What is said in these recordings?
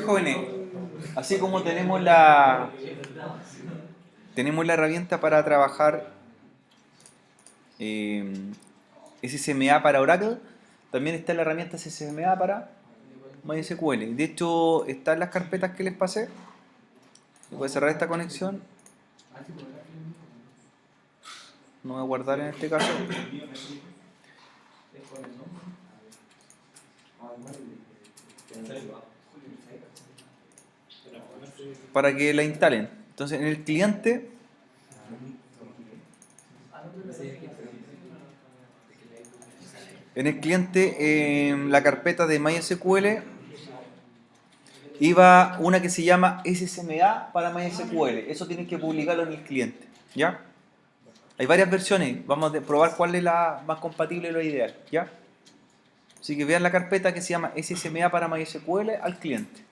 Jóvenes, así como tenemos la herramienta para trabajar SSMA para Oracle, también está la herramienta SSMA para MySQL. De hecho, están las carpetas que les pasé. Voy a cerrar esta conexión. No voy a guardar en este caso. Para que la instalen. Entonces, en el cliente la carpeta de MySQL iba una que se llama SSMA para MySQL. Eso tienen que publicarlo en el cliente, ¿ya? Hay varias versiones, vamos a probar cuál es la más compatible y lo ideal, ¿ya? Así que vean la carpeta que se llama SSMA para MySQL al cliente.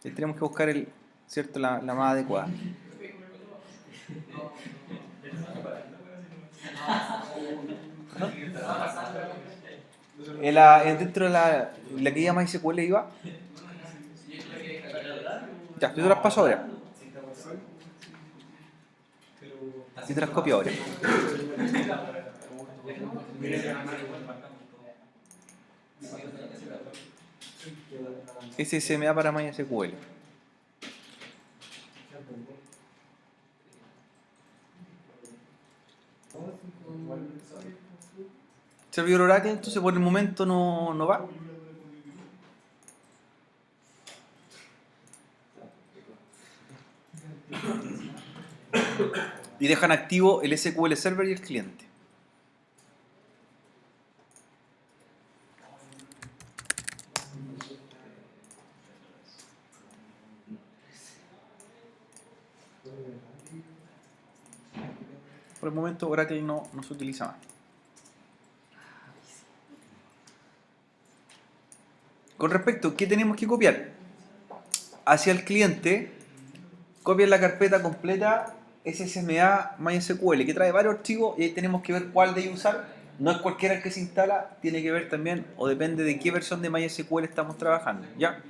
Y tenemos que buscar la más adecuada. Dentro de la que llama MySQL iba. Ya, yo te las paso ahora. Y te las copio ahora. SSMA para MySQL. Servidor Oracle, entonces por el momento no va. Y dejan activo el SQL Server y el cliente. Por el momento Oracle no se utiliza más. Con respecto a qué tenemos que copiar, hacia el cliente, copian la carpeta completa SSMA MySQL, que trae varios archivos y ahí tenemos que ver cuál de ellos usar. No es cualquiera el que se instala, tiene que ver también, o depende de qué versión de MySQL estamos trabajando, ¿ya?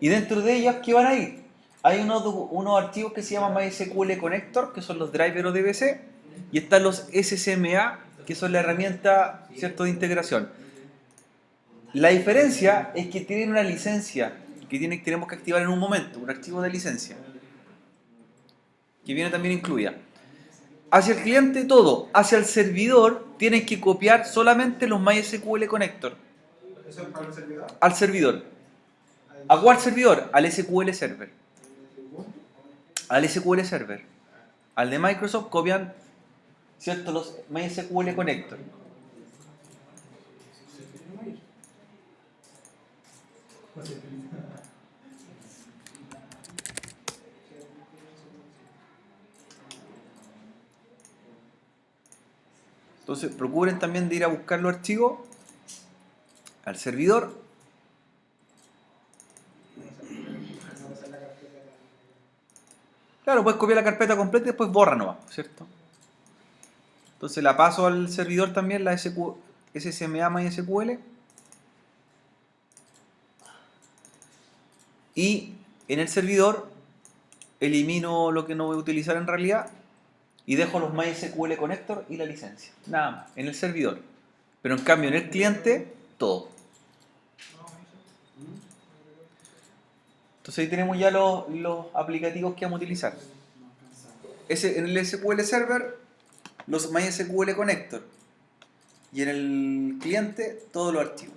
Y dentro de ellas, ¿qué van a ir? Hay unos archivos que se llaman MySQL Connector, que son los drivers o DBC, y están los SSMA, que son la herramienta, ¿cierto?, de integración. La diferencia es que tienen una licencia que tenemos que activar en un momento, un archivo de licencia, que viene también incluida. Hacia el cliente todo, hacia el servidor tienes que copiar solamente los MySQL Connector. ¿Eso es para el servidor? Al servidor. ¿A cuál servidor? Al SQL Server. Al SQL Server. Al de Microsoft copian, ¿cierto?, los MySQL Connector. Entonces procuren también de ir a buscar los archivos al servidor. Claro, puedes copiar la carpeta completa y después borra nomás, ¿cierto? Entonces la paso al servidor también, la SSMA MySQL. Y en el servidor elimino lo que no voy a utilizar en realidad y dejo los MySQL Connector y la licencia. Nada más, en el servidor. Pero en cambio en el cliente, todo. Entonces ahí tenemos ya los aplicativos que vamos a utilizar. En el SQL Server, los MySQL Connector. Y en el cliente, todos los archivos.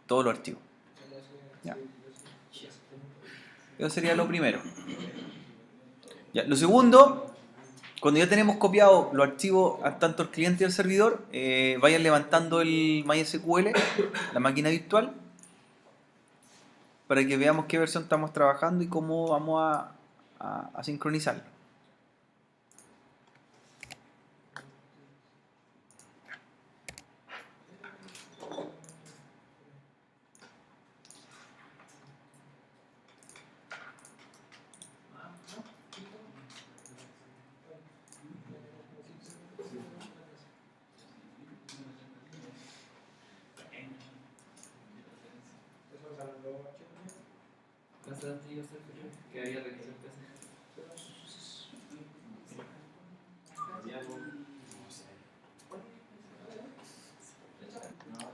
Todos los archivos. Ya. Eso sería lo primero. Ya. Lo segundo, cuando ya tenemos copiado los archivos tanto el cliente y el servidor, vayan levantando el MySQL, la máquina virtual, para que veamos qué versión estamos trabajando y cómo vamos a sincronizarlo.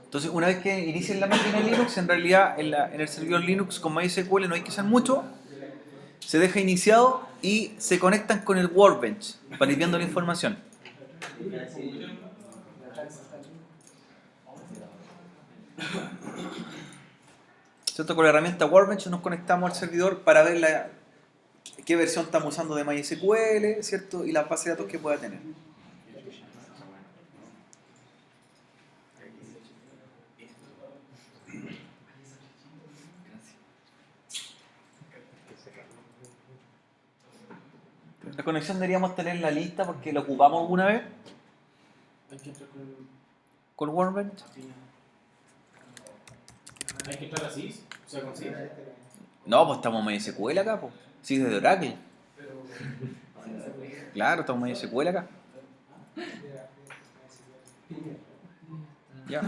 Entonces, una vez que inicien la máquina en Linux, en realidad en el servidor Linux con MySQL no hay que hacer mucho, se deja iniciado y se conectan con el Workbench para ir viendo la información. ¿Cierto? Con la herramienta Workbench nos conectamos al servidor para ver qué versión estamos usando de MySQL, ¿cierto? Y la base de datos que pueda tener. La conexión deberíamos tenerla lista porque la ocupamos alguna vez Hay que entrar con Workbench. Hay que entrar así, o sea, con sí. No, pues estamos en MySQL acá, pues. Sí, desde Oracle. Claro, estamos en MySQL acá. Ya.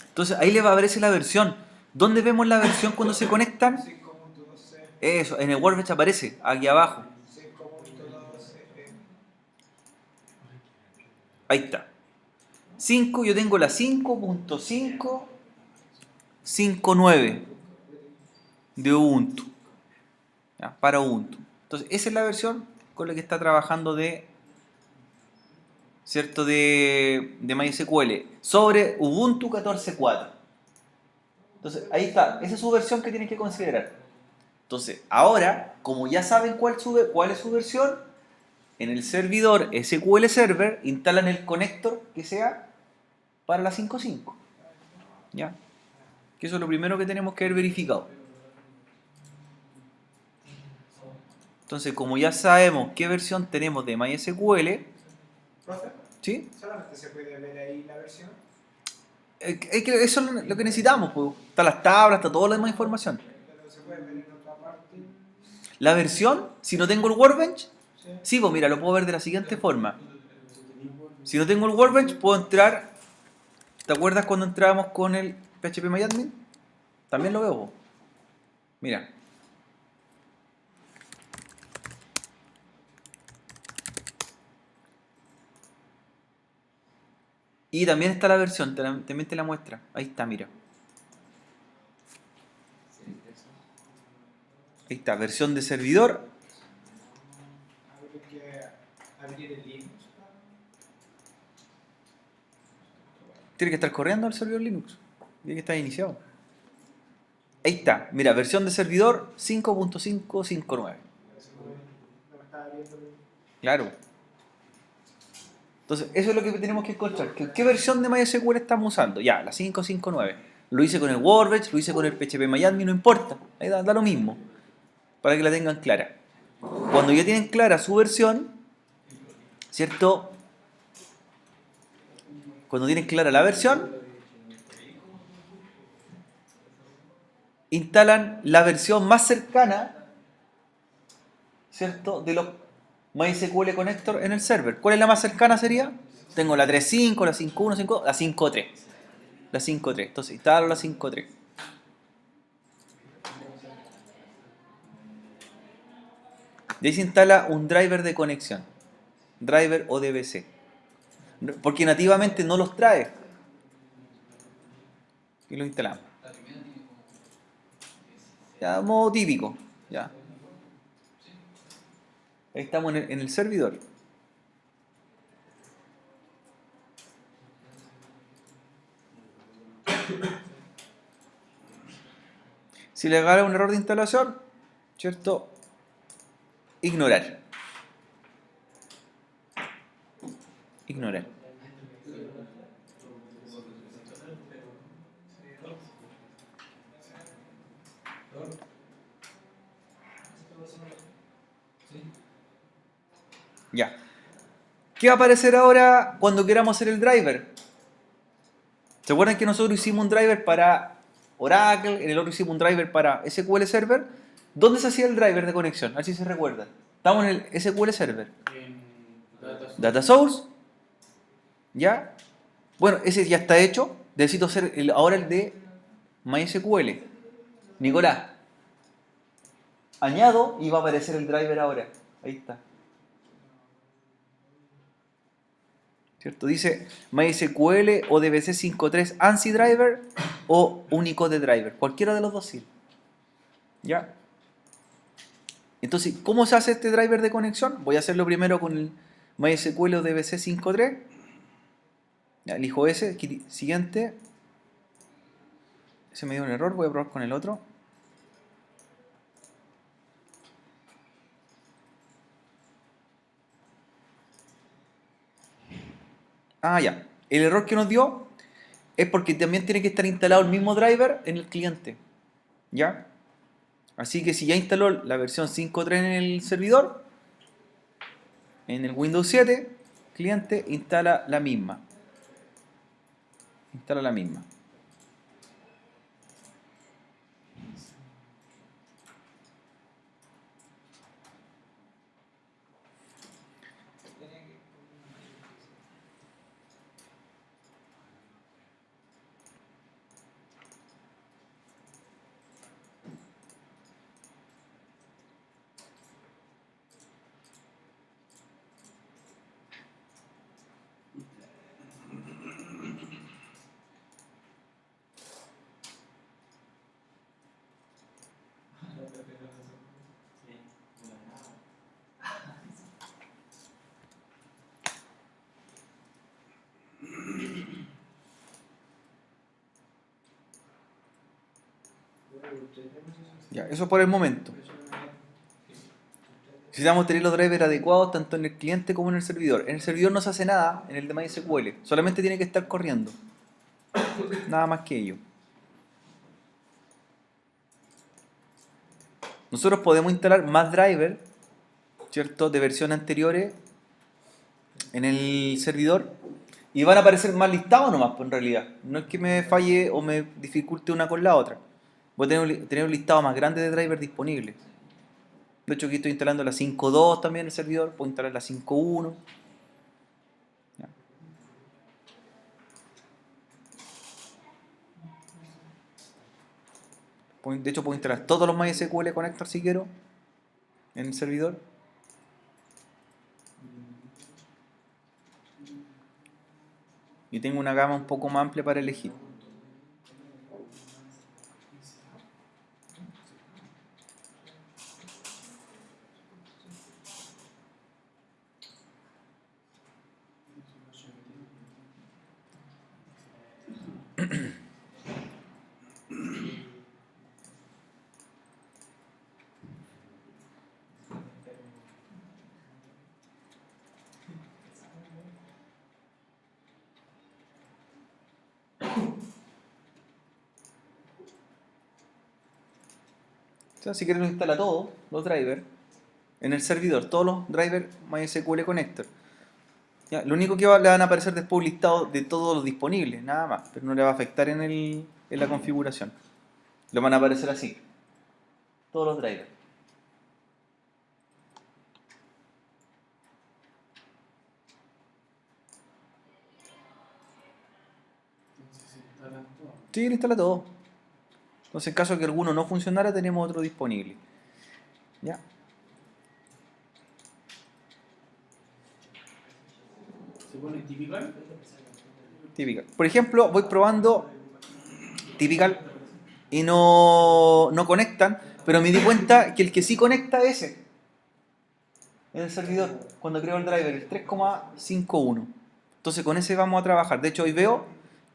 Entonces ahí les va a aparecer la versión. ¿Dónde vemos la versión cuando se conectan? 5.12, Eso, en el Workbench aparece, aquí abajo. 5.12, Ahí está. 5, yo tengo la 5.559 de Ubuntu. ¿Ya? Para Ubuntu. Entonces, esa es la versión con la que está trabajando ¿cierto? de MySQL sobre Ubuntu 14.4. Entonces, ahí está. Esa es su versión que tienen que considerar. Entonces, ahora, como ya saben cuál es su versión, en el servidor SQL Server instalan el conector que sea para la 5.5. ¿Ya? Que eso es lo primero que tenemos que haber verificado. Entonces, como ya sabemos qué versión tenemos de MySQL, profe, ¿sí? solamente se puede ver ahí la versión. Eso es lo que necesitamos. Pues. Están las tablas, está toda la demás información. Pero se puede ver en otra parte. La versión, si no tengo el Workbench, Sí. sí, pues mira, lo puedo ver de la siguiente forma. Si no tengo el Workbench, puedo entrar. ¿Te acuerdas cuando entrábamos con el PHPMyAdmin? También lo veo. Pues. Mira. Y también está la versión, también te la muestra. Ahí está, mira. Ahí está, versión de servidor. Habría que abrir el Linux. Tiene que estar corriendo el servidor Linux. Tiene que estar iniciado. Ahí está, mira, versión de servidor 5.559. No me estaba viendo. Claro. Entonces, eso es lo que tenemos que encontrar. ¿Qué versión de MySQL estamos usando? Ya, la 5.5.9. Lo hice con el Workbench, lo hice con el PHPMyAdmin, no importa. Ahí da lo mismo. Para que la tengan clara. Cuando ya tienen clara su versión, ¿cierto? Cuando tienen clara la versión, instalan la versión más cercana, ¿cierto? De los MySQL Connector en el server. ¿Cuál es la más cercana sería? Tengo la 3.5, la 5.1, la 5.3. La 5.3. Entonces instalo la 5.3. De ahí se instala un driver de conexión. Driver o DBC. Porque nativamente no los trae. Y los instalamos. Ya, modo típico. Ya. Ahí estamos en el servidor. Si le agarra un error de instalación, ¿cierto? Ignorar. Ignorar. Ya. ¿Qué va a aparecer ahora cuando queramos hacer el driver? ¿Se acuerdan que nosotros hicimos un driver para Oracle, en el otro hicimos un driver para SQL Server? ¿Dónde se hacía el driver de conexión? A ver si se recuerdan. Estamos en el SQL Server. En Data Source. ¿Ya? Bueno, ese ya está hecho. Necesito hacer ahora el de MySQL. Nicolás. añado y va a aparecer el driver ahora. Ahí está. ¿Cierto? Dice MySQL o DBC 5.3 ANSI driver o Unicode driver. Cualquiera de los dos sirve. ¿Ya? Entonces, ¿cómo se hace este driver de conexión? Voy a hacerlo primero con el MySQL o DBC 5.3. Ya, elijo ese. Siguiente. Se me dio un error. Voy a probar con el otro. Ah, ya. El error que nos dio es porque también tiene que estar instalado el mismo driver en el cliente. ¿Ya? Así que si ya instaló la versión 5.3 en el servidor, en el Windows 7, cliente instala la misma. Instala la misma. Ya, eso por el momento. Necesitamos tener los drivers adecuados tanto en el cliente como en el servidor. En el servidor no se hace nada, en el de MySQL. Solamente tiene que estar corriendo. Nada más que ello. Nosotros podemos instalar más drivers, ¿cierto?, de versiones anteriores en el servidor y van a aparecer más listados nomás, pues en realidad. No es que me falle o me dificulte una con la otra. Voy a tener un listado más grande de drivers disponibles. De hecho, aquí estoy instalando la 5.2 también en el servidor. Puedo instalar la 5.1. Ya. De hecho, puedo instalar todos los MySQL Connector si quiero en el servidor. Y tengo una gama un poco más amplia para elegir. O sea, si quieren lo instala todos los drivers en el servidor, todos los drivers MySQL Connector. Ya, lo único que le van a aparecer después un listado de todos los disponibles, nada más, pero no le va a afectar en la configuración. Le van a aparecer así, todos los drivers. Entonces se instalan todos. Sí, lo instala todo. Entonces, en caso de que alguno no funcionara, tenemos otro disponible. ¿Ya? ¿Se pone typical? Typical. Por ejemplo, voy probando Typical y no conectan, pero me di cuenta que el que sí conecta es ese en el servidor, cuando creo el driver, el 3,51. Entonces con ese vamos a trabajar. De hecho, hoy veo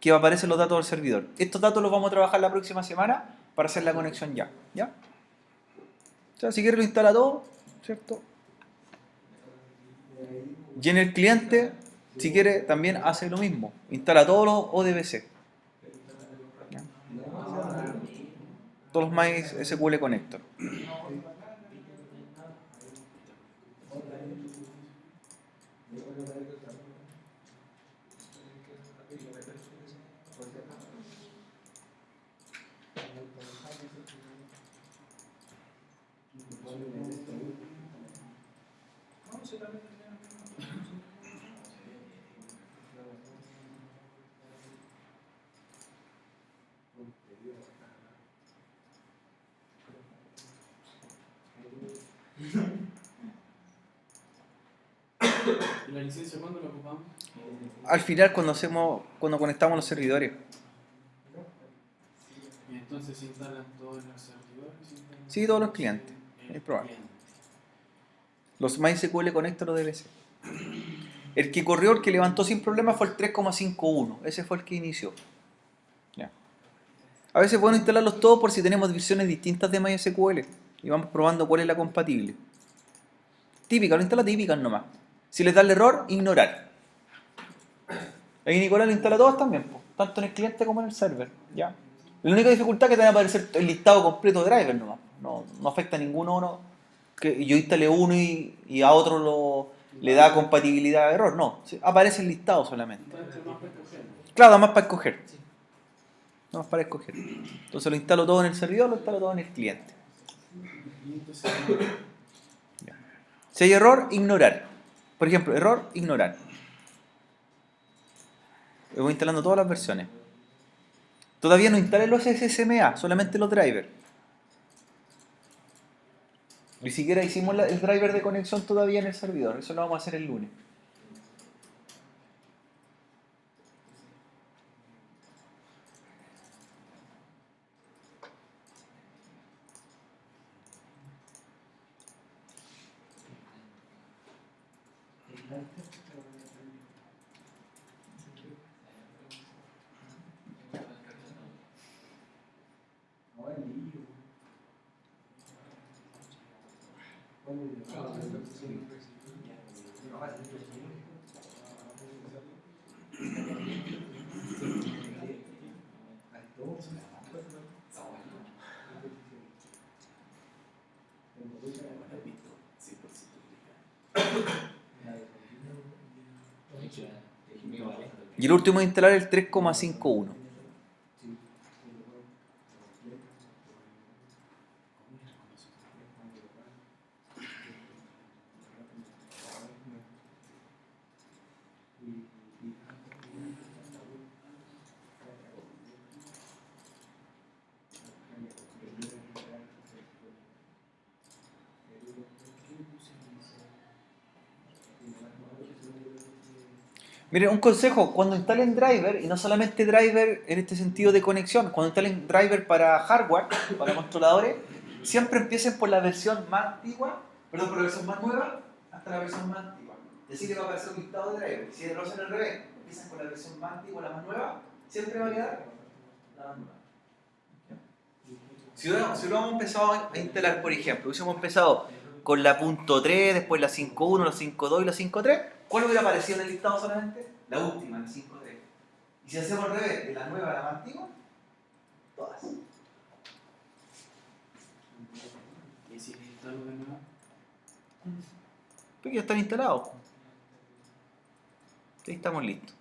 que aparecen los datos del servidor. Estos datos los vamos a trabajar la próxima semana para hacer la conexión ya. ¿Ya? O sea, si quieres lo instala todo, ¿cierto? Y en el cliente, si quiere, también hace lo mismo. Instala todos los ODBC. ¿Ya? Todos los MySQL Connector. la licencia cuándo la ocupamos? Al final cuando conectamos los servidores. Y entonces se instalan todos los servidores. Sí, todos los clientes. Es probable. Los MySQL Connect los DBC. El que corrió, el que levantó sin problema fue el 3,51. Ese fue el que inició. Ya. A veces es bueno instalarlos todos por si tenemos versiones distintas de MySQL. Y vamos probando cuál es la compatible. Típica, lo instala típicas nomás. Si les da el error, ignorar. Ahí Nicolás lo instala todas también, po, tanto en el cliente como en el server. ¿Ya? La única dificultad es que te va a aparecer el listado completo de drivers nomás. No afecta a ninguno. Que yo instalé uno y a otro le da compatibilidad de error. No, aparece el listado solamente. Claro, da más para escoger. Da más para escoger. Entonces lo instalo todo en el servidor, lo instalo todo en el cliente. Ya. Si hay error, ignorar. Por ejemplo, error, ignorar. Voy instalando todas las versiones. Todavía no instalé los SSMA, solamente los drivers. Ni siquiera hicimos el driver de conexión todavía en el servidor. Eso lo vamos a hacer el lunes. Y el último es instalar el 3,51. Miren, un consejo, cuando instalen driver, y no solamente driver en este sentido de conexión, cuando instalen driver para hardware, para controladores, siempre empiecen por la versión más antigua, perdón, por la versión más nueva, hasta la versión más antigua. Es decir, que va a aparecer un listado de driver. Si lo hacen al revés, empiezan por la versión más antigua, la más nueva, siempre va a quedar la más nueva. Si hubiéramos empezado a instalar, por ejemplo, hubiésemos empezado con la .3, después la 5.1, la 5.2 y la 5.3, ¿cuál hubiera aparecido en el listado solamente? La última, la 5.3. Y si hacemos al revés, de la nueva a la más antigua, todas. ¿Y si instalo de nuevo? Porque ya están instalados. Ahí estamos listos.